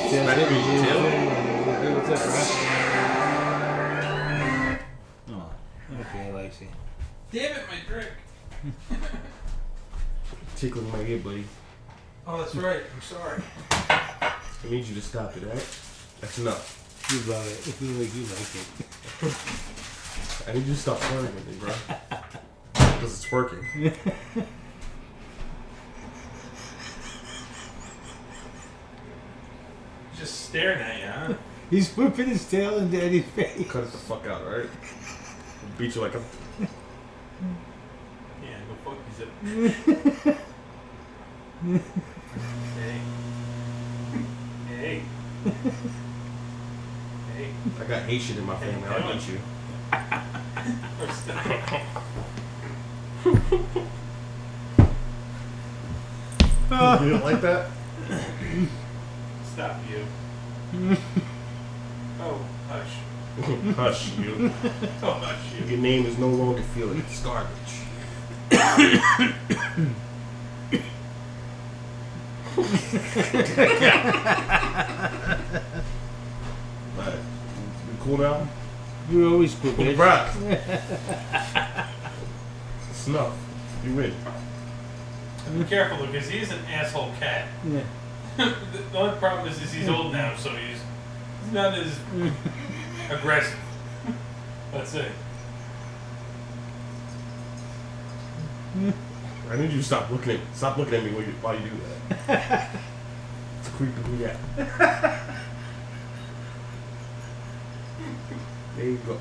Smack me in your tail? Oh, okay, Lacey. Damn it, my drink. Tickling my ear, buddy. Oh, that's right. I'm sorry. I need you to stop it, right? That's enough. You love it. It feels like you like it. I need you to stop flirting with me, bro. Because it's working. Just staring at you, huh? He's whipping his tail in Daddy's face. Cut it the fuck out, right? I'll beat you like a... Yeah, go fuck yourself. Hey. Hey. Hey. I got Haitian in my family. I'll beat you. You don't like that? Stop you. Oh, hush. Hush, you. Oh, hush you. Your name is no longer Felix. It's garbage. Alright. You cool now? You're always cool, bitch. Bruh. Snuff. You win. Be careful, because he's an asshole cat. Yeah. The only problem is he's old now, so he's not as aggressive. That's it. I need you to stop looking at me while you do that. It's creepy to me out. There you go.